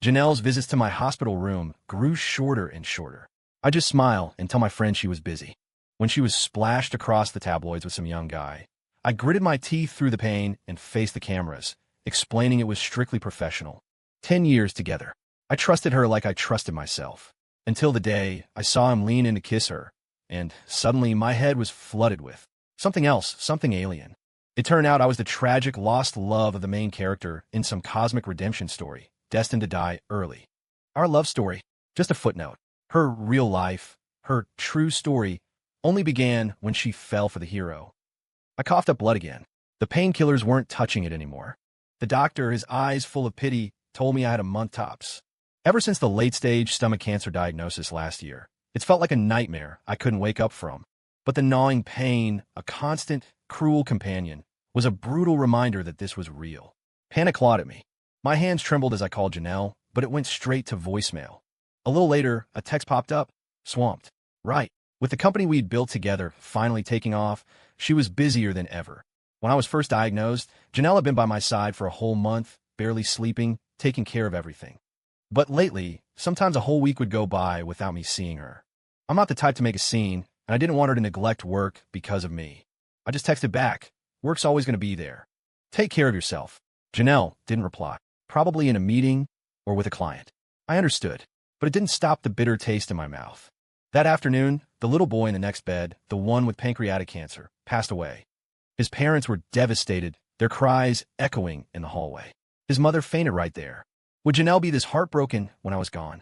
Janelle's visits to my hospital room grew shorter and shorter. I just smile and tell my friend she was busy. When she was splashed across the tabloids with some young guy, I gritted my teeth through the pain and faced the cameras, explaining it was strictly professional. 10 years together. I trusted her like I trusted myself. Until the day I saw him lean in to kiss her, and suddenly my head was flooded with something else, something alien. It turned out I was the tragic lost love of the main character in some cosmic redemption story, destined to die early. Our love story, just a footnote. Her real life, her true story, only began when she fell for the hero. I coughed up blood again. The painkillers weren't touching it anymore. The doctor, his eyes full of pity, told me I had a month tops. Ever since the late-stage stomach cancer diagnosis last year, it's felt like a nightmare I couldn't wake up from. But the gnawing pain, a constant, cruel companion, was a brutal reminder that this was real. Panic clawed at me. My hands trembled as I called Janelle, but it went straight to voicemail. A little later, a text popped up. Swamped. Right. With the company we'd built together finally taking off, she was busier than ever. When I was first diagnosed, Janelle had been by my side for a whole month, barely sleeping, taking care of everything. But lately, sometimes a whole week would go by without me seeing her. I'm not the type to make a scene, and I didn't want her to neglect work because of me. I just texted back. Work's always going to be there. Take care of yourself. Janelle didn't reply. Probably in a meeting or with a client. I understood, but it didn't stop the bitter taste in my mouth. That afternoon, the little boy in the next bed, the one with pancreatic cancer, passed away. His parents were devastated, their cries echoing in the hallway. His mother fainted right there. Would Janelle be this heartbroken when I was gone?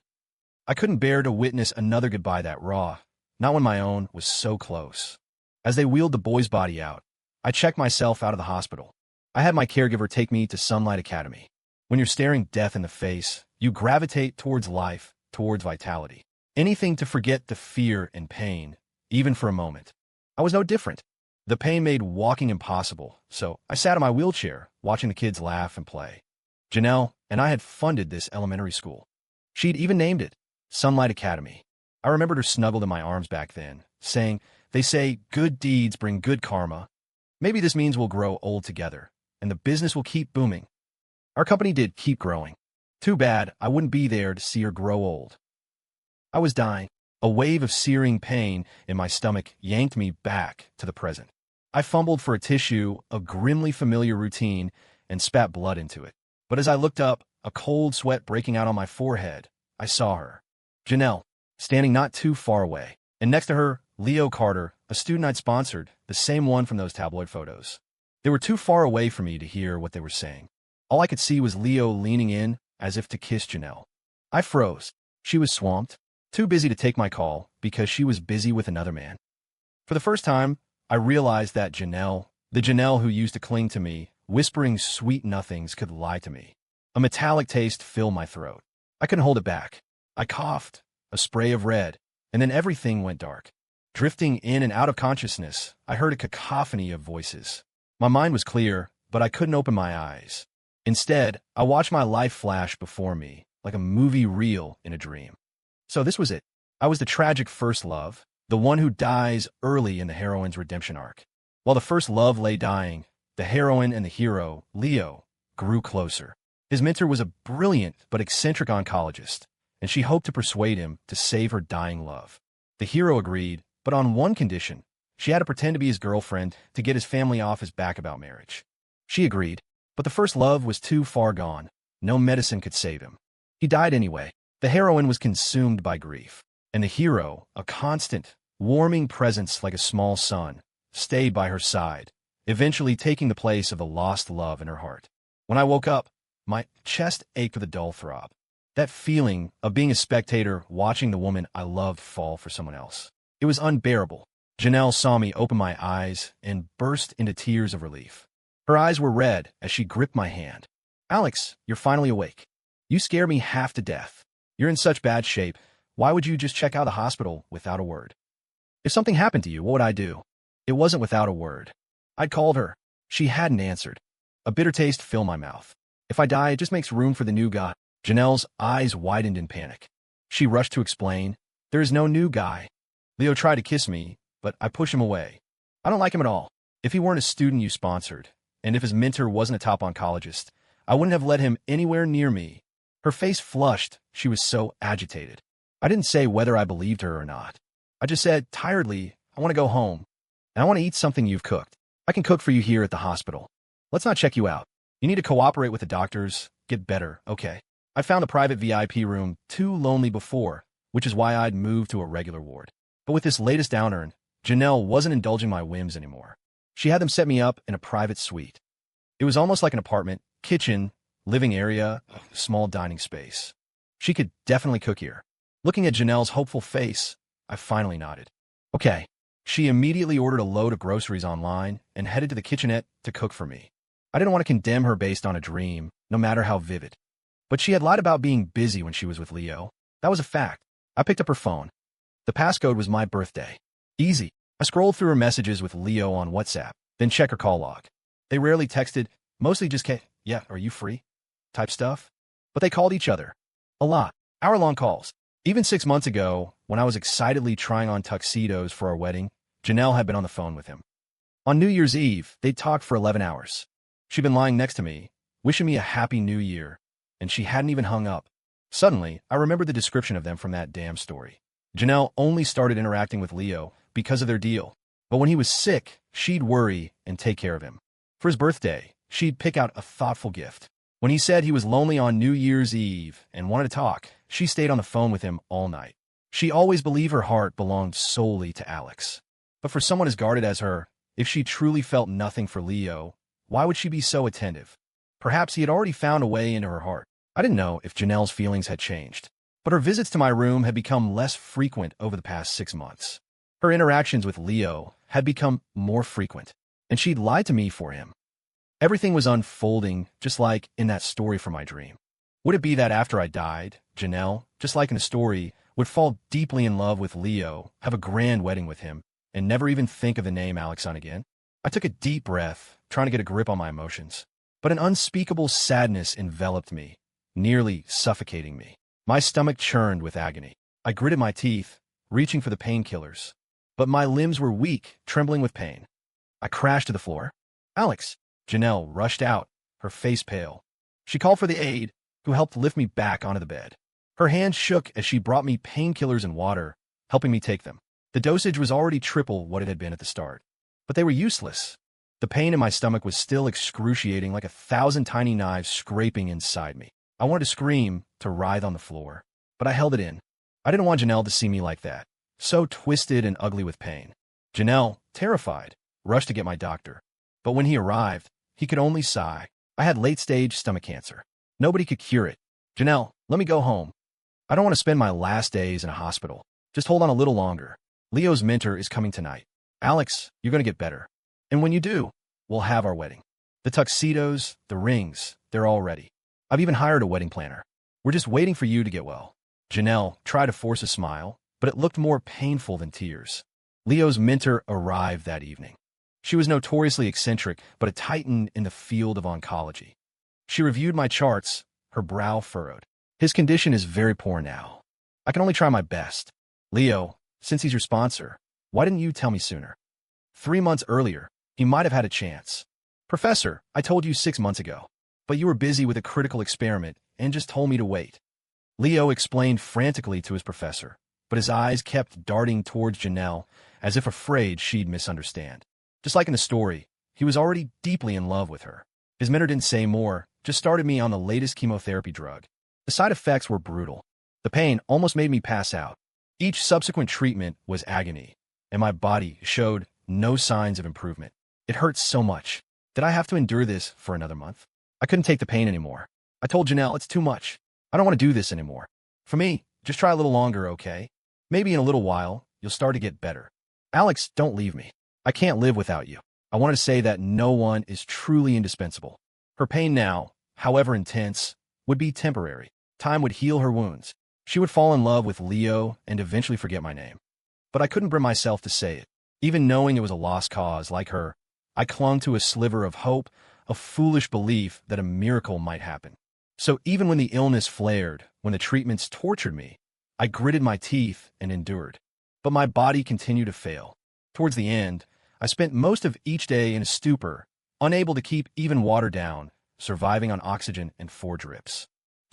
I couldn't bear to witness another goodbye that raw, not when my own was so close. As they wheeled the boy's body out, I checked myself out of the hospital. I had my caregiver take me to Sunlight Academy. When you're staring death in the face, you gravitate towards life, towards vitality. Anything to forget the fear and pain, even for a moment. I was no different. The pain made walking impossible, so I sat in my wheelchair, watching the kids laugh and play. Janelle and I had funded this elementary school. She'd even named it Sunlight Academy. I remembered her snuggled in my arms back then, saying, "They say good deeds bring good karma. Maybe this means we'll grow old together, and the business will keep booming." Our company did keep growing. Too bad I wouldn't be there to see her grow old. I was dying. A wave of searing pain in my stomach yanked me back to the present. I fumbled for a tissue, a grimly familiar routine, and spat blood into it. But as I looked up, a cold sweat breaking out on my forehead, I saw her. Janelle, standing not too far away. And next to her, Leo Carter, a student I'd sponsored, the same one from those tabloid photos. They were too far away for me to hear what they were saying. All I could see was Leo leaning in as if to kiss Janelle. I froze. She was swamped, too busy to take my call because she was busy with another man. For the first time, I realized that Janelle, the Janelle who used to cling to me, whispering sweet nothings, could lie to me. A metallic taste filled my throat. I couldn't hold it back. I coughed, a spray of red, and then everything went dark. Drifting in and out of consciousness, I heard a cacophony of voices. My mind was clear, but I couldn't open my eyes. Instead, I watched my life flash before me, like a movie reel in a dream. So this was it. I was the tragic first love, the one who dies early in the heroine's redemption arc. While the first love lay dying, the heroine and the hero, Leo, grew closer. His mentor was a brilliant but eccentric oncologist, and she hoped to persuade him to save her dying love. The hero agreed, but on one condition. She had to pretend to be his girlfriend to get his family off his back about marriage. She agreed, but the first love was too far gone. No medicine could save him. He died anyway. The heroine was consumed by grief, and the hero, a constant, warming presence like a small sun, stayed by her side, eventually taking the place of the lost love in her heart. When I woke up, my chest ached with a dull throb. That feeling of being a spectator watching the woman I loved fall for someone else. It was unbearable. Janelle saw me open my eyes and burst into tears of relief. Her eyes were red as she gripped my hand. "Alex, you're finally awake. You scare me half to death. You're in such bad shape. Why would you just check out of the hospital without a word? If something happened to you, what would I do?" It wasn't without a word. I'd called her. She hadn't answered. A bitter taste filled my mouth. If I die, it just makes room for the new guy. Janelle's eyes widened in panic. She rushed to explain, "There is no new guy. Leo tried to kiss me, but I pushed him away. I don't like him at all. If he weren't a student you sponsored, and if his mentor wasn't a top oncologist, I wouldn't have let him anywhere near me." Her face flushed. She was so agitated. I didn't say whether I believed her or not. I just said, tiredly, I want to go home, and I want to eat something you've cooked. I can cook for you here at the hospital. Let's not check you out. You need to cooperate with the doctors. Get better, okay? I found a private VIP room too lonely before, which is why I'd moved to a regular ward. But with this latest downturn, Janelle wasn't indulging my whims anymore. She had them set me up in a private suite. It was almost like an apartment, kitchen, living area, small dining space. She could definitely cook here. Looking at Janelle's hopeful face, I finally nodded. Okay. She immediately ordered a load of groceries online and headed to the kitchenette to cook for me. I didn't want to condemn her based on a dream, no matter how vivid. But she had lied about being busy when she was with Leo. That was a fact. I picked up her phone. The passcode was my birthday. Easy. I scrolled through her messages with Leo on WhatsApp, then check her call log. They rarely texted, mostly just yeah, are you free? Type stuff. But they called each other. A lot. Hour-long calls. Even 6 months ago, when I was excitedly trying on tuxedos for our wedding, Janelle had been on the phone with him. On New Year's Eve, they'd talked for 11 hours. She'd been lying next to me, wishing me a happy new year, and she hadn't even hung up. Suddenly, I remembered the description of them from that damn story. Janelle only started interacting with Leo because of their deal, but when he was sick, she'd worry and take care of him. For his birthday, she'd pick out a thoughtful gift. When he said he was lonely on New Year's Eve and wanted to talk, she stayed on the phone with him all night. She always believed her heart belonged solely to Alex. But for someone as guarded as her, if she truly felt nothing for Leo, why would she be so attentive? Perhaps he had already found a way into her heart. I didn't know if Janelle's feelings had changed, but her visits to my room had become less frequent over the past 6 months. Her interactions with Leo had become more frequent, and she'd lied to me for him. Everything was unfolding just like in that story from my dream. Would it be that after I died, Janelle, just like in the story, would fall deeply in love with Leo, have a grand wedding with him, and never even think of the name Alex on again? I took a deep breath, trying to get a grip on my emotions. But an unspeakable sadness enveloped me, nearly suffocating me. My stomach churned with agony. I gritted my teeth, reaching for the painkillers. But my limbs were weak, trembling with pain. I crashed to the floor. Alex! Janelle rushed out, her face pale. She called for the aide, who helped lift me back onto the bed. Her hand shook as she brought me painkillers and water, helping me take them. The dosage was already triple what it had been at the start. But they were useless. The pain in my stomach was still excruciating, like 1,000 tiny knives scraping inside me. I wanted to scream, to writhe on the floor, but I held it in. I didn't want Janelle to see me like that, so twisted and ugly with pain. Janelle, terrified, rushed to get my doctor. But when he arrived, he could only sigh. I had late-stage stomach cancer. Nobody could cure it. Janelle, let me go home. I don't want to spend my last days in a hospital. Just hold on a little longer. Leo's mentor is coming tonight. Alex, you're going to get better. And when you do, we'll have our wedding. The tuxedos, the rings, they're all ready. I've even hired a wedding planner. We're just waiting for you to get well. Janelle tried to force a smile, but it looked more painful than tears. Leo's mentor arrived that evening. She was notoriously eccentric, but a titan in the field of oncology. She reviewed my charts, her brow furrowed. His condition is very poor now. I can only try my best. Leo, since he's your sponsor, why didn't you tell me sooner? 3 months earlier, he might have had a chance. Professor, I told you 6 months ago, but you were busy with a critical experiment and just told me to wait. Leo explained frantically to his professor, but his eyes kept darting towards Janelle as if afraid she'd misunderstand. Just like in the story, he was already deeply in love with her. His mentor didn't say more, just started me on the latest chemotherapy drug. The side effects were brutal. The pain almost made me pass out. Each subsequent treatment was agony, and my body showed no signs of improvement. It hurt so much. Did I have to endure this for another month? I couldn't take the pain anymore. I told Janelle it's too much. I don't want to do this anymore. For me, just try a little longer, okay? Maybe in a little while, you'll start to get better. Alex, don't leave me. I can't live without you. I wanted to say that no one is truly indispensable. Her pain now, however intense, would be temporary. Time would heal her wounds. She would fall in love with Leo and eventually forget my name. But I couldn't bring myself to say it. Even knowing it was a lost cause like her, I clung to a sliver of hope, a foolish belief that a miracle might happen. So even when the illness flared, when the treatments tortured me, I gritted my teeth and endured. But my body continued to fail. Towards the end, I spent most of each day in a stupor, unable to keep even water down, surviving on oxygen and 4 drips.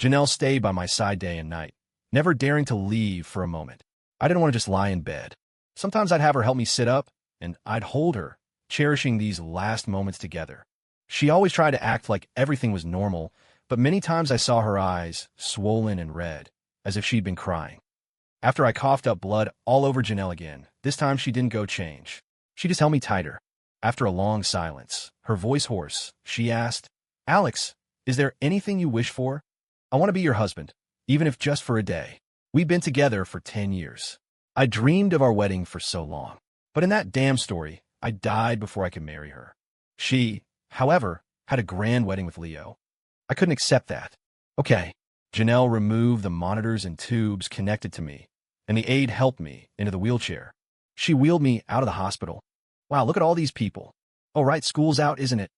Janelle stayed by my side day and night, never daring to leave for a moment. I didn't want to just lie in bed. Sometimes I'd have her help me sit up, and I'd hold her, cherishing these last moments together. She always tried to act like everything was normal, but many times I saw her eyes, swollen and red, as if she'd been crying. After I coughed up blood all over Janelle again, this time she didn't go change. She just held me tighter. After a long silence, her voice hoarse, she asked, "Alex, is there anything you wish for? I want to be your husband, even if just for a day. We've been together for 10 years. I dreamed of our wedding for so long. But in that damn story, I died before I could marry her. She, however, had a grand wedding with Leo. I couldn't accept that. Okay." Janelle removed the monitors and tubes connected to me, and the aide helped me into the wheelchair. She wheeled me out of the hospital. Wow, look at all these people. Oh, right, school's out, isn't it?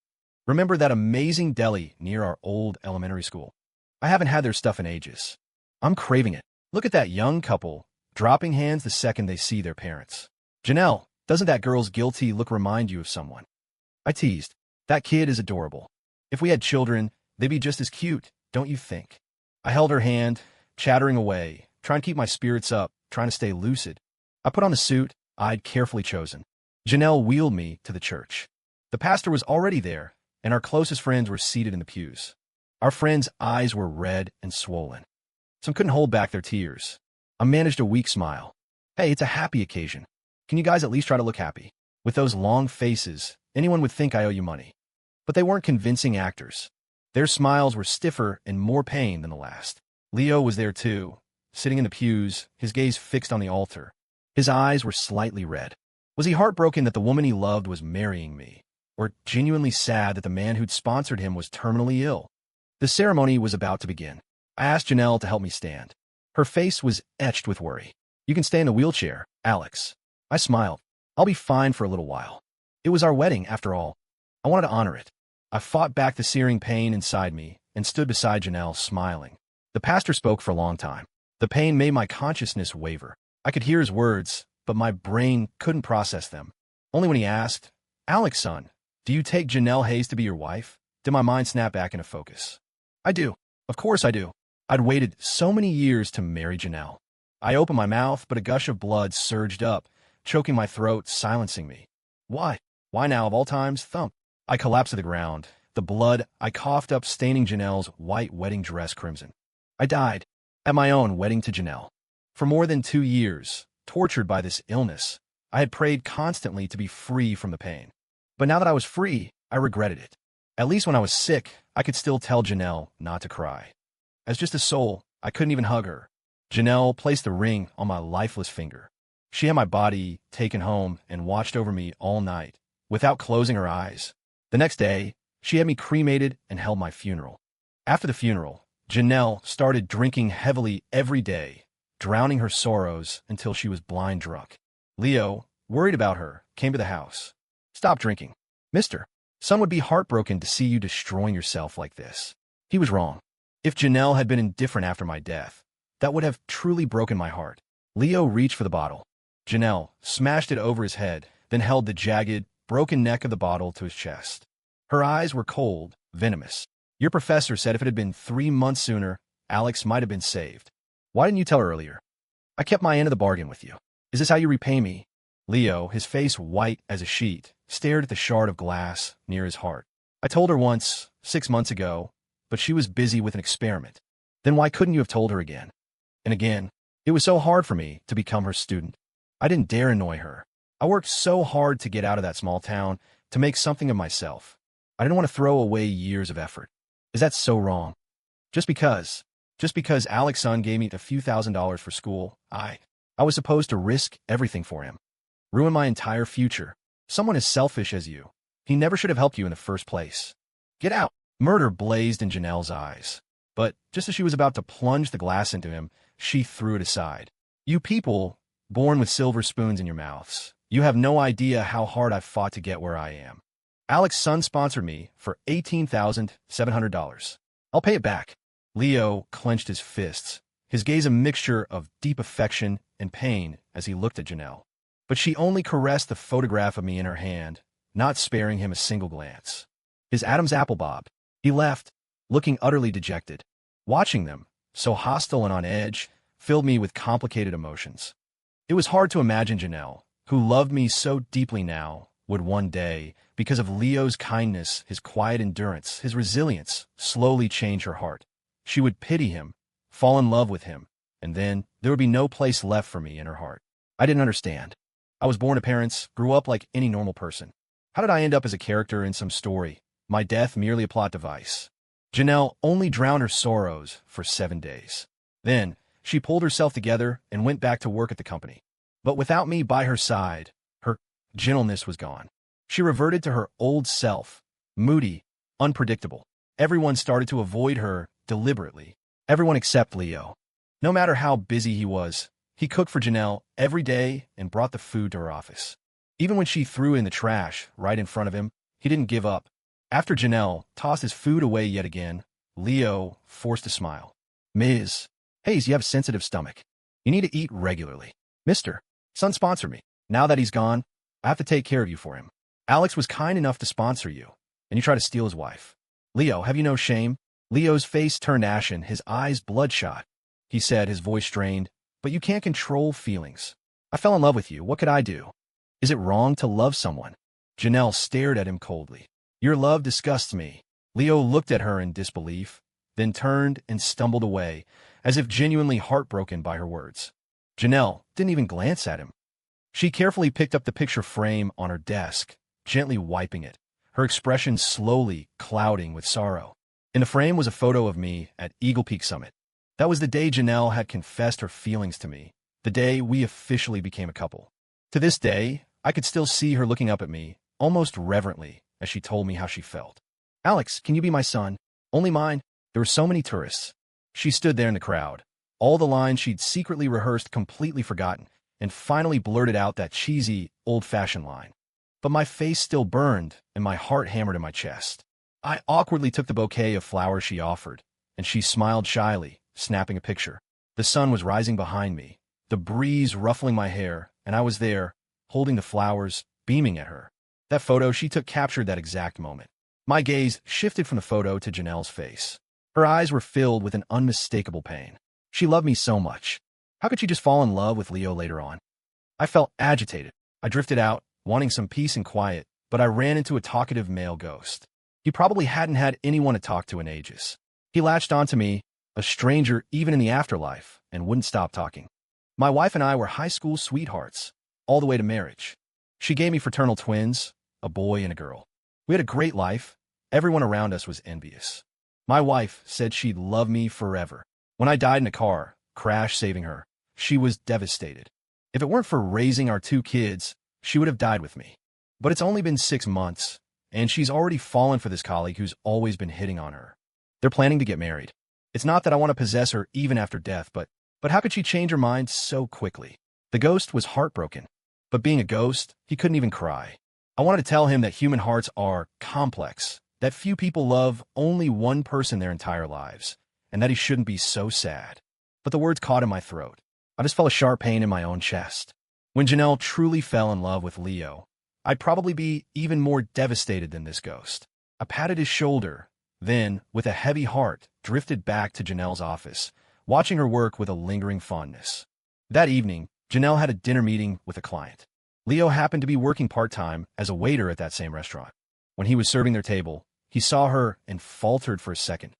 Remember that amazing deli near our old elementary school? I haven't had their stuff in ages. I'm craving it. Look at that young couple, dropping hands the second they see their parents. Janelle, doesn't that girl's guilty look remind you of someone? I teased. That kid is adorable. If we had children, they'd be just as cute, don't you think? I held her hand, chattering away, trying to keep my spirits up, trying to stay lucid. I put on the suit I'd carefully chosen. Janelle wheeled me to the church. The pastor was already there, and our closest friends were seated in the pews. Our friends' eyes were red and swollen. Some couldn't hold back their tears. I managed a weak smile. Hey, it's a happy occasion. Can you guys at least try to look happy? With those long faces, anyone would think I owe you money. But they weren't convincing actors. Their smiles were stiffer and more pain than the last. Leo was there too, sitting in the pews, his gaze fixed on the altar. His eyes were slightly red. Was he heartbroken that the woman he loved was marrying me? Or genuinely sad that the man who'd sponsored him was terminally ill? The ceremony was about to begin. I asked Janelle to help me stand. Her face was etched with worry. You can stay in the wheelchair, Alex. I smiled. I'll be fine for a little while. It was our wedding, after all. I wanted to honor it. I fought back the searing pain inside me and stood beside Janelle, smiling. The pastor spoke for a long time. The pain made my consciousness waver. I could hear his words, but my brain couldn't process them. Only when he asked, "Alex, son, do you take Janelle Hayes to be your wife?" did my mind snap back into focus. I do. Of course I do. I'd waited so many years to marry Janelle. I opened my mouth, but a gush of blood surged up, choking my throat, silencing me. Why? Why now, of all times? Thump. I collapsed to the ground. The blood I coughed up staining Janelle's white wedding dress crimson. I died at my own wedding to Janelle. For more than 2 years, tortured by this illness, I had prayed constantly to be free from the pain. But now that I was free, I regretted it. At least when I was sick, I could still tell Janelle not to cry. As just a soul, I couldn't even hug her. Janelle placed the ring on my lifeless finger. She had my body taken home and watched over me all night, without closing her eyes. The next day, she had me cremated and held my funeral. After the funeral, Janelle started drinking heavily every day, drowning her sorrows until she was blind drunk. Leo, worried about her, came to the house. "Stop drinking. Mister, son would be heartbroken to see you destroying yourself like this." He was wrong. If Janelle had been indifferent after my death, that would have truly broken my heart. Leo reached for the bottle. Janelle smashed it over his head, then held the jagged, broken neck of the bottle to his chest. Her eyes were cold, venomous. "Your professor said if it had been 3 months sooner, Alex might have been saved. Why didn't you tell her earlier? I kept my end of the bargain with you. Is this how you repay me?" Leo, his face white as a sheet, stared at the shard of glass near his heart. "I told her once, 6 months ago, but she was busy with an experiment. Then why couldn't you have told her again? And again, it was so hard for me to become her student. I didn't dare annoy her. I worked so hard to get out of that small town, to make something of myself. I didn't want to throw away years of effort. Is that so wrong? Just because Alex's son gave me a few $1,000s for school, I was supposed to risk everything for him. Ruin my entire future. Someone as selfish as you. He never should have helped you in the first place. Get out." Murder blazed in Janelle's eyes. But just as she was about to plunge the glass into him, she threw it aside. "You people, born with silver spoons in your mouths, you have no idea how hard I've fought to get where I am. Alex's son sponsored me for $18,700. I'll pay it back." Leo clenched his fists, his gaze a mixture of deep affection and pain as he looked at Janelle. But she only caressed the photograph of me in her hand, not sparing him a single glance. His Adam's apple bobbed. He left, looking utterly dejected. Watching them, so hostile and on edge, filled me with complicated emotions. It was hard to imagine Janelle, who loved me so deeply now, would one day, because of Leo's kindness, his quiet endurance, his resilience, slowly change her heart. She would pity him, fall in love with him, and then there would be no place left for me in her heart. I didn't understand. I was born to parents, grew up like any normal person. How did I end up as a character in some story? My death merely a plot device. Janelle only drowned her sorrows for 7 days. Then, she pulled herself together and went back to work at the company. But without me by her side, her gentleness was gone. She reverted to her old self, moody, unpredictable. Everyone started to avoid her deliberately. Everyone except Leo. No matter how busy he was, he cooked for Janelle every day and brought the food to her office. Even when she threw in the trash right in front of him, he didn't give up. After Janelle tossed his food away yet again, Leo forced a smile. Ms. Hayes, you have a sensitive stomach. You need to eat regularly. Mr. Son sponsored me. Now that he's gone, I have to take care of you for him. Alex was kind enough to sponsor you, and you try to steal his wife. Leo, have you no shame? Leo's face turned ashen, his eyes bloodshot. He said, his voice strained, but you can't control feelings. I fell in love with you. What could I do? Is it wrong to love someone? Janelle stared at him coldly. Your love disgusts me. Leo looked at her in disbelief, then turned and stumbled away, as if genuinely heartbroken by her words. Janelle didn't even glance at him. She carefully picked up the picture frame on her desk, gently wiping it, her expression slowly clouding with sorrow. In the frame was a photo of me at Eagle Peak Summit. That was the day Janelle had confessed her feelings to me, the day we officially became a couple. To this day, I could still see her looking up at me, almost reverently, as she told me how she felt. Alex, can you be my son? Only mine. There were so many tourists. She stood there in the crowd, all the lines she'd secretly rehearsed completely forgotten, and finally blurted out that cheesy, old-fashioned line. But my face still burned, and my heart hammered in my chest. I awkwardly took the bouquet of flowers she offered, and she smiled shyly, snapping a picture. The sun was rising behind me, the breeze ruffling my hair, and I was there, holding the flowers, beaming at her. That photo she took captured that exact moment. My gaze shifted from the photo to Janelle's face. Her eyes were filled with an unmistakable pain. She loved me so much. How could she just fall in love with Leo later on? I felt agitated. I drifted out, wanting some peace and quiet, but I ran into a talkative male ghost. He probably hadn't had anyone to talk to in ages. He latched onto me, a stranger even in the afterlife, and wouldn't stop talking. My wife and I were high school sweethearts, all the way to marriage. She gave me fraternal twins, a boy and a girl. We had a great life. Everyone around us was envious. My wife said she'd love me forever. When I died in a car crash saving her, she was devastated. If it weren't for raising our 2 kids, she would have died with me. But it's only been 6 months, and she's already fallen for this colleague who's always been hitting on her. They're planning to get married. It's not that I want to possess her even after death, but how could she change her mind so quickly? The ghost was heartbroken. But being a ghost, he couldn't even cry. I wanted to tell him that human hearts are complex, that few people love only one person their entire lives, and that he shouldn't be so sad. But the words caught in my throat. I just felt a sharp pain in my own chest. When Janelle truly fell in love with Leo, I'd probably be even more devastated than this ghost. I patted his shoulder, then, with a heavy heart, drifted back to Janelle's office, watching her work with a lingering fondness. That evening, Janelle had a dinner meeting with a client. Leo happened to be working part-time as a waiter at that same restaurant. When he was serving their table, he saw her and faltered for a second.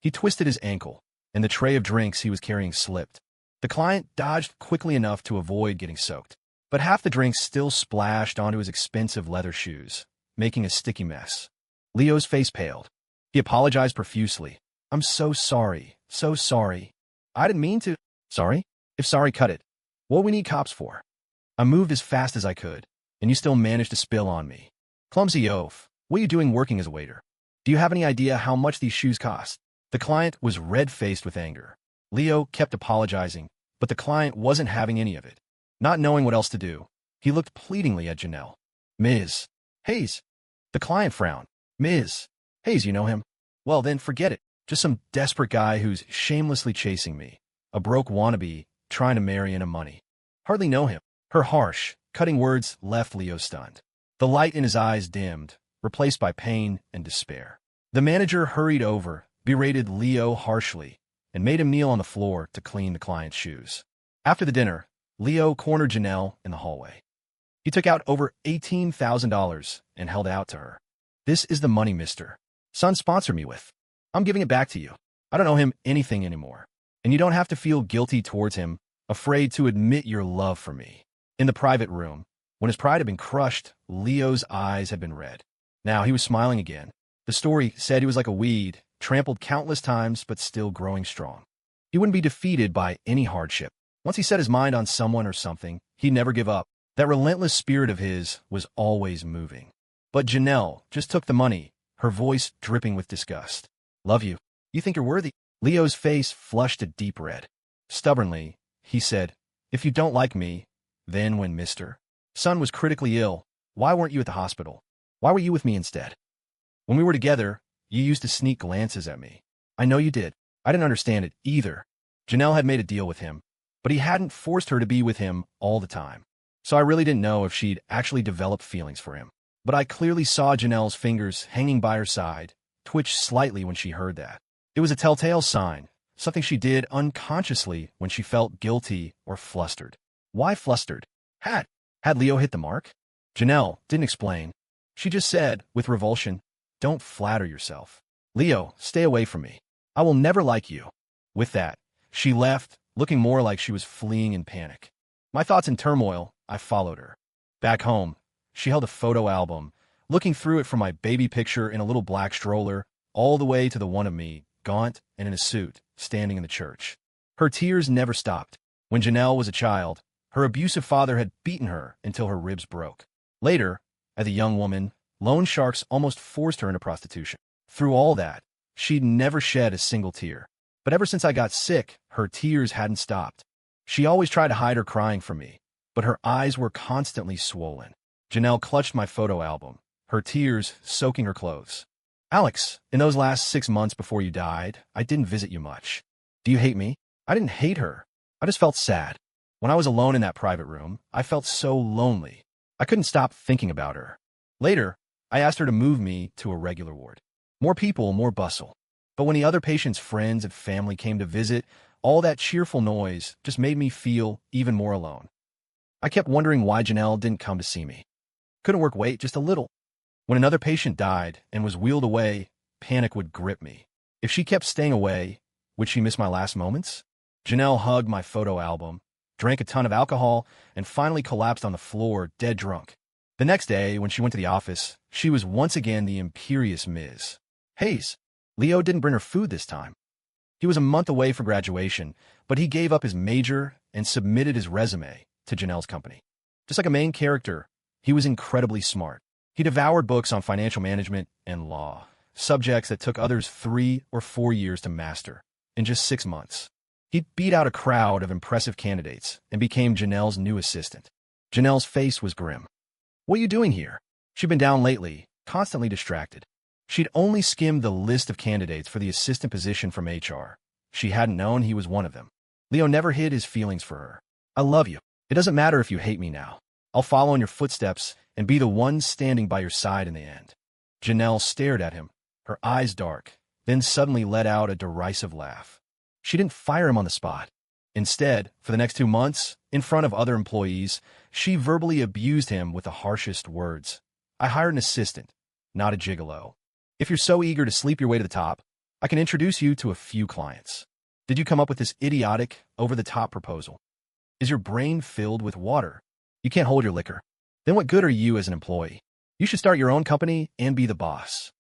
He twisted his ankle, and the tray of drinks he was carrying slipped. The client dodged quickly enough to avoid getting soaked, but half the drinks still splashed onto his expensive leather shoes, making a sticky mess. Leo's face paled. He apologized profusely. I'm so sorry, so sorry. I didn't mean to. Sorry? If sorry, cut it. What we need cops for? I moved as fast as I could, and you still managed to spill on me. Clumsy oaf. What are you doing working as a waiter? Do you have any idea how much these shoes cost? The client was red-faced with anger. Leo kept apologizing, but the client wasn't having any of it. Not knowing what else to do, he looked pleadingly at Janelle. Ms. Hayes. The client frowned. Ms. Hayes, you know him? Well, then forget it. Just some desperate guy who's shamelessly chasing me. A broke wannabe trying to marry into money. Hardly know him. Her harsh, cutting words left Leo stunned. The light in his eyes dimmed, replaced by pain and despair. The manager hurried over, berated Leo harshly, and made him kneel on the floor to clean the client's shoes. After the dinner, Leo cornered Janelle in the hallway. He took out over $18,000 and held it out to her. "This is the money, mister. Son sponsored me with. I'm giving it back to you. I don't owe him anything anymore. And you don't have to feel guilty towards him, afraid to admit your love for me." In the private room, when his pride had been crushed, Leo's eyes had been red. Now he was smiling again. The story said he was like a weed, trampled countless times but still growing strong. He wouldn't be defeated by any hardship. Once he set his mind on someone or something, he'd never give up. That relentless spirit of his was always moving. But Janelle just took the money, her voice dripping with disgust. "Love you. You think you're worthy?" Leo's face flushed a deep red. Stubbornly, he said, "If you don't like me, then when Mr. Son was critically ill, why weren't you at the hospital? Why were you with me instead? When we were together, you used to sneak glances at me. I know you did. I didn't understand it either." Janelle had made a deal with him, but he hadn't forced her to be with him all the time. So I really didn't know if she'd actually developed feelings for him. But I clearly saw Janelle's fingers hanging by her side twitch slightly when she heard that. It was a telltale sign, something she did unconsciously when she felt guilty or flustered. Why flustered? Had Leo hit the mark? Janelle didn't explain. She just said, with revulsion, "Don't flatter yourself. Leo, stay away from me. I will never like you." With that, she left, looking more like she was fleeing in panic. My thoughts in turmoil, I followed her. Back home, she held a photo album, looking through it from my baby picture in a little black stroller, all the way to the one of me, gaunt and in a suit, standing in the church. Her tears never stopped. When Janelle was a child, her abusive father had beaten her until her ribs broke. Later, as a young woman, loan sharks almost forced her into prostitution. Through all that, she'd never shed a single tear. But ever since I got sick, her tears hadn't stopped. She always tried to hide her crying from me, but her eyes were constantly swollen. Janelle clutched my photo album, her tears soaking her clothes. "Alex, in those last 6 months before you died, I didn't visit you much. Do you hate me?" I didn't hate her. I just felt sad. When I was alone in that private room, I felt so lonely. I couldn't stop thinking about her. Later, I asked her to move me to a regular ward. More people, more bustle. But when the other patients' friends and family came to visit, all that cheerful noise just made me feel even more alone. I kept wondering why Janelle didn't come to see me. Couldn't work wait just a little. When another patient died and was wheeled away, panic would grip me. If she kept staying away, would she miss my last moments? Janelle hugged my photo album, drank a ton of alcohol, and finally collapsed on the floor, dead drunk. The next day, when she went to the office, she was once again the imperious Ms. Hayes. Leo didn't bring her food this time. He was a month away from graduation, but he gave up his major and submitted his resume to Janelle's company. Just like a main character, he was incredibly smart. He devoured books on financial management and law, subjects that took others 3 or 4 years to master, in just 6 months. He beat out a crowd of impressive candidates and became Janelle's new assistant. Janelle's face was grim. "What are you doing here?" She'd been down lately, constantly distracted. She'd only skimmed the list of candidates for the assistant position from HR. She hadn't known he was one of them. Leo never hid his feelings for her. "I love you. It doesn't matter if you hate me now. I'll follow in your footsteps and be the one standing by your side in the end." Janelle stared at him, her eyes dark, then suddenly let out a derisive laugh. She didn't fire him on the spot. Instead, for the next 2 months, in front of other employees, she verbally abused him with the harshest words. "I hired an assistant, not a gigolo. If you're so eager to sleep your way to the top, I can introduce you to a few clients. Did you come up with this idiotic, over-the-top proposal? Is your brain filled with water? You can't hold your liquor. Then what good are you as an employee? You should start your own company and be the boss."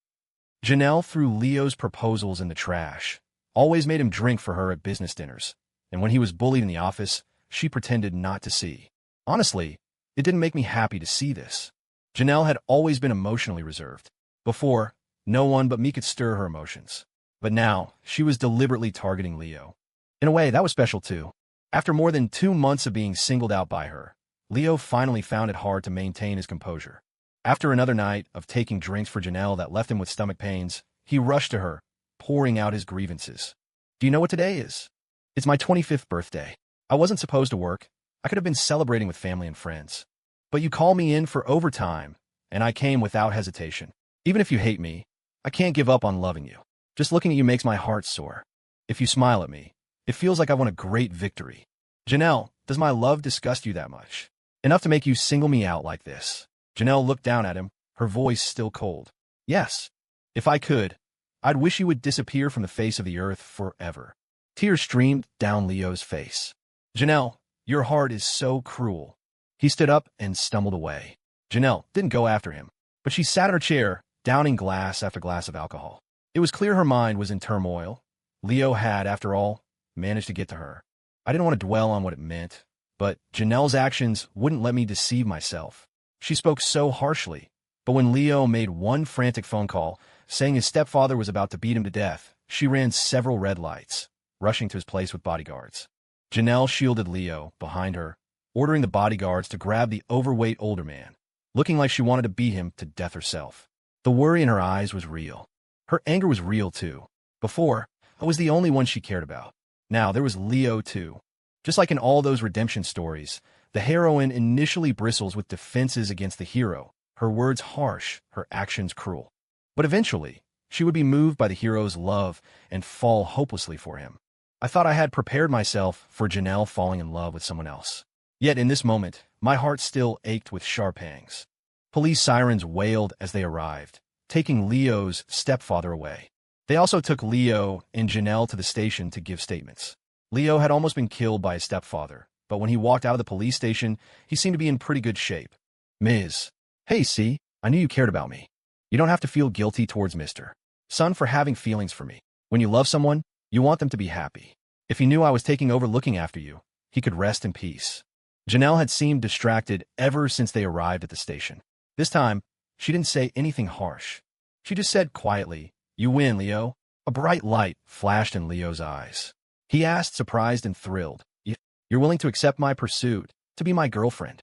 Janelle threw Leo's proposals in the trash, always made him drink for her at business dinners, and when he was bullied in the office, she pretended not to see. Honestly, it didn't make me happy to see this. Janelle had always been emotionally reserved. Before, no one but me could stir her emotions. But now, she was deliberately targeting Leo. In a way, that was special too. After more than 2 months of being singled out by her, Leo finally found it hard to maintain his composure. After another night of taking drinks for Janelle that left him with stomach pains, he rushed to her, pouring out his grievances. "Do you know what today is? It's my 25th birthday. I wasn't supposed to work. I could have been celebrating with family and friends. But you called me in for overtime, and I came without hesitation. Even if you hate me, I can't give up on loving you. Just looking at you makes my heart sore. If you smile at me, it feels like I won a great victory. Janelle, does my love disgust you that much? Enough to make you single me out like this? Janelle looked down at him, her voice still cold. Yes. If I could, I'd wish you would disappear from the face of the earth forever. Tears streamed down Leo's face. Janelle, your heart is so cruel. He stood up and stumbled away. Janelle didn't go after him, but she sat in her chair, downing glass after glass of alcohol. It was clear her mind was in turmoil. Leo had, after all, managed to get to her. I didn't want to dwell on what it meant, but Janelle's actions wouldn't let me deceive myself. She spoke so harshly, but when Leo made one frantic phone call, saying his stepfather was about to beat him to death, she ran several red lights, rushing to his place with bodyguards. Janelle shielded Leo behind her, ordering the bodyguards to grab the overweight older man, looking like she wanted to beat him to death herself. The worry in her eyes was real. Her anger was real, too. Before, I was the only one she cared about. Now, there was Leo, too. Just like in all those redemption stories, the heroine initially bristles with defenses against the hero, her words harsh, her actions cruel. But eventually, she would be moved by the hero's love and fall hopelessly for him. I thought I had prepared myself for Janelle falling in love with someone else. Yet in this moment, my heart still ached with sharp pangs. Police sirens wailed as they arrived, taking Leo's stepfather away. They also took Leo and Janelle to the station to give statements. Leo had almost been killed by his stepfather, but when he walked out of the police station, he seemed to be in pretty good shape. Ms. Hey, see, I knew you cared about me. You don't have to feel guilty towards Mr. Son for having feelings for me. When you love someone, you want them to be happy. If he knew I was taking over looking after you, he could rest in peace. Janelle had seemed distracted ever since they arrived at the station. This time, she didn't say anything harsh. She just said quietly, "You win, Leo." A bright light flashed in Leo's eyes. He asked, surprised and thrilled, "You're willing to accept my pursuit, to be my girlfriend?"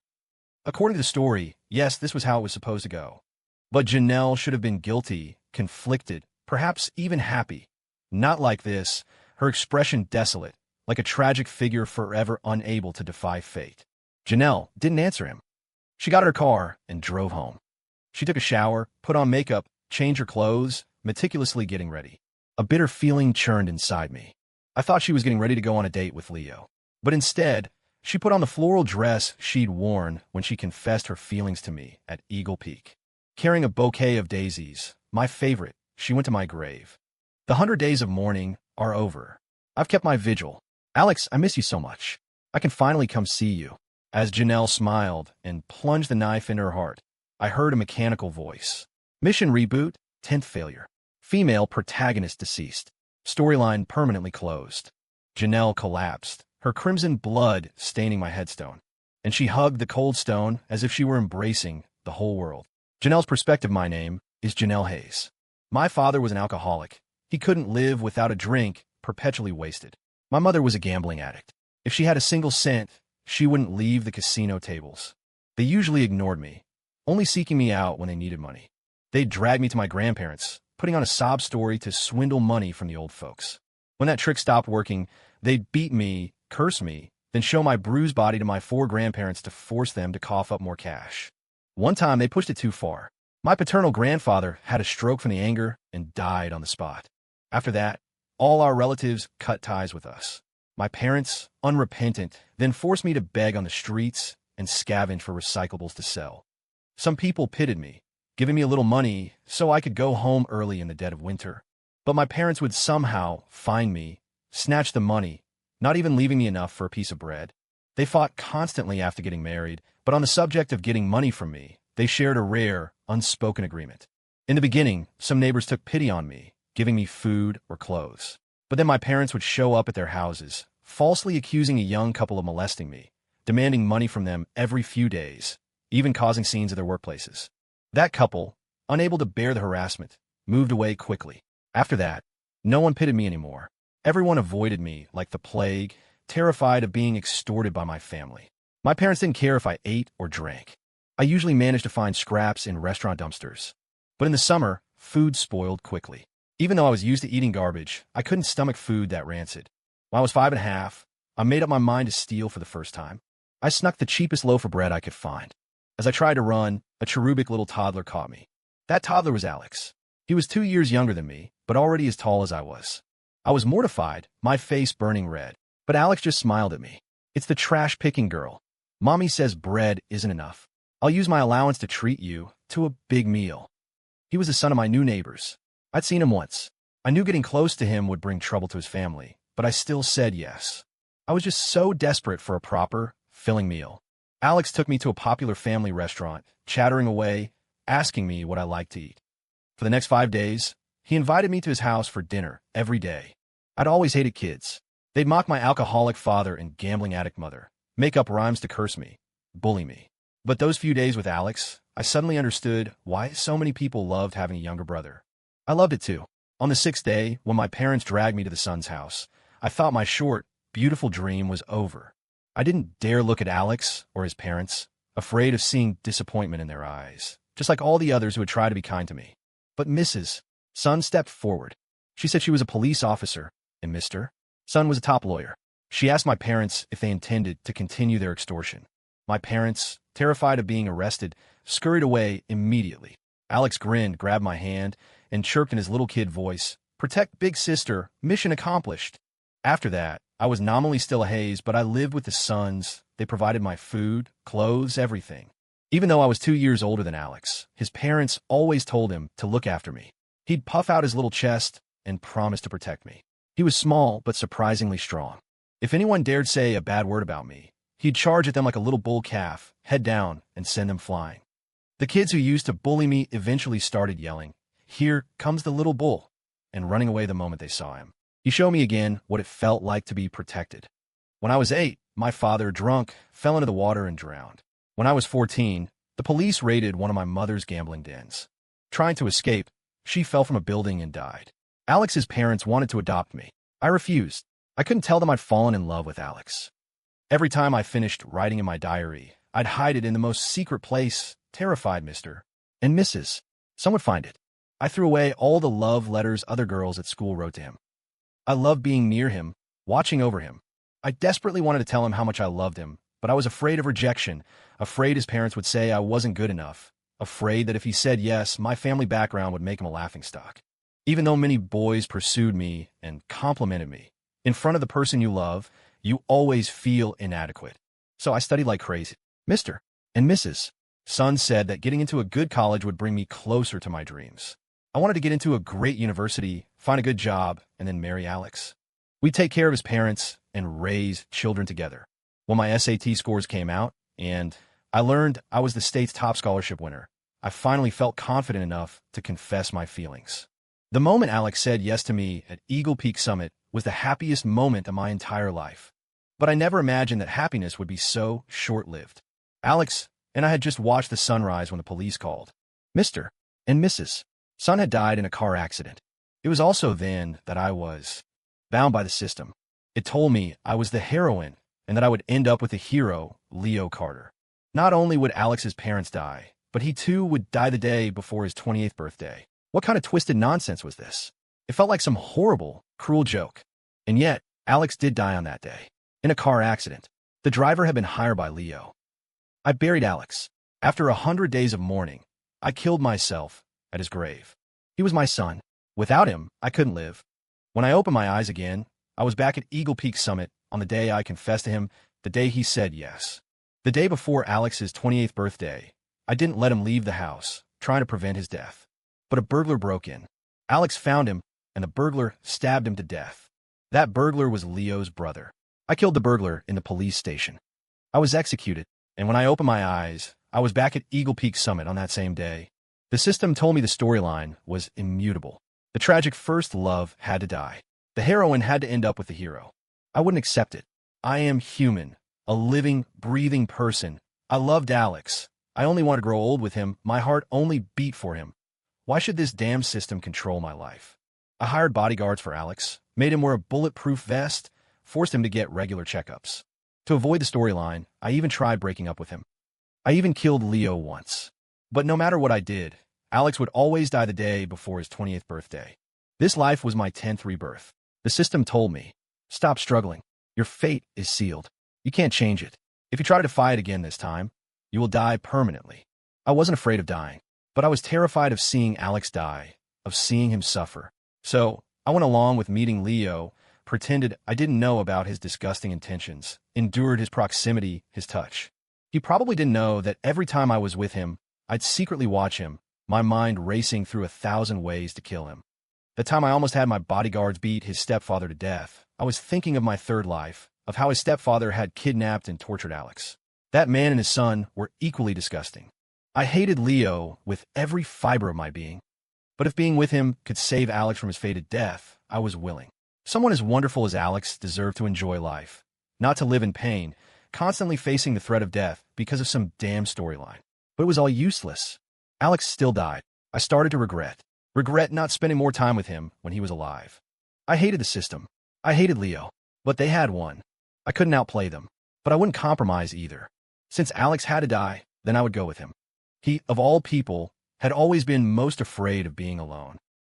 According to the story, yes, this was how it was supposed to go. But Janelle should have been guilty, conflicted, perhaps even happy. Not like this, her expression desolate, like a tragic figure forever unable to defy fate. Janelle didn't answer him. She got in her car and drove home. She took a shower, put on makeup, changed her clothes, meticulously getting ready. A bitter feeling churned inside me. I thought she was getting ready to go on a date with Leo. But instead, she put on the floral dress she'd worn when she confessed her feelings to me at Eagle Peak. Carrying a bouquet of daisies, my favorite, she went to my grave. The 100 days of mourning are over. I've kept my vigil. Alex, I miss you so much. I can finally come see you. As Janelle smiled and plunged the knife into her heart, I heard a mechanical voice. Mission reboot, 10th failure. Female protagonist deceased. Storyline permanently closed. Janelle collapsed, her crimson blood staining my headstone, and she hugged the cold stone as if she were embracing the whole world. Janelle's perspective, my name, is Janelle Hayes. My father was an alcoholic. He couldn't live without a drink, perpetually wasted. My mother was a gambling addict. If she had a single cent, she wouldn't leave the casino tables. They usually ignored me, only seeking me out when they needed money. They'd drag me to my grandparents, putting on a sob story to swindle money from the old folks. When that trick stopped working, they'd beat me, curse me, then show my bruised body to my 4 grandparents to force them to cough up more cash. One time, they pushed it too far. My paternal grandfather had a stroke from the anger and died on the spot. After that, all our relatives cut ties with us. My parents, unrepentant, then forced me to beg on the streets and scavenge for recyclables to sell. Some people pitied me, giving me a little money so I could go home early in the dead of winter. But my parents would somehow find me, snatch the money, not even leaving me enough for a piece of bread. They fought constantly after getting married, but on the subject of getting money from me, they shared a rare, unspoken agreement. In the beginning, some neighbors took pity on me, giving me food or clothes. But then my parents would show up at their houses, falsely accusing a young couple of molesting me, demanding money from them every few days, even causing scenes at their workplaces. That couple, unable to bear the harassment, moved away quickly. After that, no one pitied me anymore. Everyone avoided me like the plague, terrified of being extorted by my family. My parents didn't care if I ate or drank. I usually managed to find scraps in restaurant dumpsters. But in the summer, food spoiled quickly. Even though I was used to eating garbage, I couldn't stomach food that rancid. When I was 5 and a half, I made up my mind to steal for the first time. I snuck the cheapest loaf of bread I could find. As I tried to run, a cherubic little toddler caught me. That toddler was Alex. He was 2 years younger than me, but already as tall as I was. I was mortified, my face burning red. But Alex just smiled at me. It's the trash-picking girl. Mommy says bread isn't enough. I'll use my allowance to treat you to a big meal. He was the son of my new neighbors. I'd seen him once. I knew getting close to him would bring trouble to his family, but I still said yes. I was just so desperate for a proper, filling meal. Alex took me to a popular family restaurant, chattering away, asking me what I liked to eat. For the next 5 days, he invited me to his house for dinner every day. I'd always hated kids. They'd mock my alcoholic father and gambling addict mother, make up rhymes to curse me, bully me. But those few days with Alex, I suddenly understood why so many people loved having a younger brother. I loved it too. On the 6th day, when my parents dragged me to the son's house, I thought my short, beautiful dream was over. I didn't dare look at Alex or his parents, afraid of seeing disappointment in their eyes, just like all the others who had tried to be kind to me. But Mrs. Son stepped forward. She said she was a police officer, and Mr. Son was a top lawyer. She asked my parents if they intended to continue their extortion. My parents, terrified of being arrested, scurried away immediately. Alex grinned, grabbed my hand, and chirped in his little kid voice, "Protect big sister, mission accomplished." After that, I was nominally still a haze, but I lived with the Sons. They provided my food, clothes, everything. Even though I was 2 years older than Alex, his parents always told him to look after me. He'd puff out his little chest and promise to protect me. He was small, but surprisingly strong. If anyone dared say a bad word about me, he'd charge at them like a little bull calf, head down, and send them flying. The kids who used to bully me eventually started yelling, "Here comes the little bull," and running away the moment they saw him. He showed me again what it felt like to be protected. When I was 8, my father, drunk, fell into the water and drowned. When I was 14, the police raided one of my mother's gambling dens. Trying to escape, she fell from a building and died. Alex's parents wanted to adopt me. I refused. I couldn't tell them I'd fallen in love with Alex. Every time I finished writing in my diary, I'd hide it in the most secret place, terrified Mr. and Mrs. Some would find it. I threw away all the love letters other girls at school wrote to him. I loved being near him, watching over him. I desperately wanted to tell him how much I loved him, but I was afraid of rejection, afraid his parents would say I wasn't good enough, afraid that if he said yes, my family background would make him a laughingstock. Even though many boys pursued me and complimented me, in front of the person you love, you always feel inadequate. So I studied like crazy. Mr. and Mrs. Son said that getting into a good college would bring me closer to my dreams. I wanted to get into a great university, find a good job, and then marry Alex. We'd take care of his parents and raise children together. When my SAT scores came out, and I learned I was the state's top scholarship winner, I finally felt confident enough to confess my feelings. The moment Alex said yes to me at Eagle Peak Summit was the happiest moment of my entire life. But I never imagined that happiness would be so short-lived. Alex and I had just watched the sunrise when the police called. Mr. and Mrs. Son had died in a car accident. It was also then that I was bound by the system. It told me I was the heroine and that I would end up with the hero, Leo Carter. Not only would Alex's parents die, but he too would die the day before his 28th birthday. What kind of twisted nonsense was this? It felt like some horrible, cruel joke. And yet, Alex did die on that day, in a car accident. The driver had been hired by Leo. I buried Alex. After 100 days of mourning, I killed myself at his grave. He was my son. Without him, I couldn't live. When I opened my eyes again, I was back at Eagle Peak Summit on the day I confessed to him, the day he said yes. The day before Alex's 28th birthday, I didn't let him leave the house, trying to prevent his death. But a burglar broke in. Alex found him, and the burglar stabbed him to death. That burglar was Leo's brother. I killed the burglar in the police station. I was executed, and when I opened my eyes, I was back at Eagle Peak Summit on that same day. The system told me the storyline was immutable. The tragic first love had to die. The heroine had to end up with the hero. I wouldn't accept it. I am human, a living, breathing person. I loved Alex. I only wanted to grow old with him. My heart only beat for him. Why should this damn system control my life? I hired bodyguards for Alex, made him wear a bulletproof vest, forced him to get regular checkups. To avoid the storyline, I even tried breaking up with him. I even killed Leo once. But no matter what I did, Alex would always die the day before his 20th birthday. This life was my 10th rebirth. The system told me, stop struggling. Your fate is sealed. You can't change it. If you try to defy it again this time, you will die permanently. I wasn't afraid of dying, but I was terrified of seeing Alex die, of seeing him suffer. So I went along with meeting Leo, pretended I didn't know about his disgusting intentions, endured his proximity, his touch. He probably didn't know that every time I was with him, I'd secretly watch him, my mind racing through 1,000 ways to kill him. The time I almost had my bodyguards beat his stepfather to death, I was thinking of my third life, of how his stepfather had kidnapped and tortured Alex. That man and his son were equally disgusting. I hated Leo with every fiber of my being. But if being with him could save Alex from his fated death, I was willing. Someone as wonderful as Alex deserved to enjoy life, not to live in pain, constantly facing the threat of death because of some damn storyline. But it was all useless. Alex still died. I started to regret not spending more time with him when he was alive. I hated the system. I hated Leo. But they had won. I couldn't outplay them. But I wouldn't compromise either. Since Alex had to die, then I would go with him. He, of all people, had always been most afraid of being alone.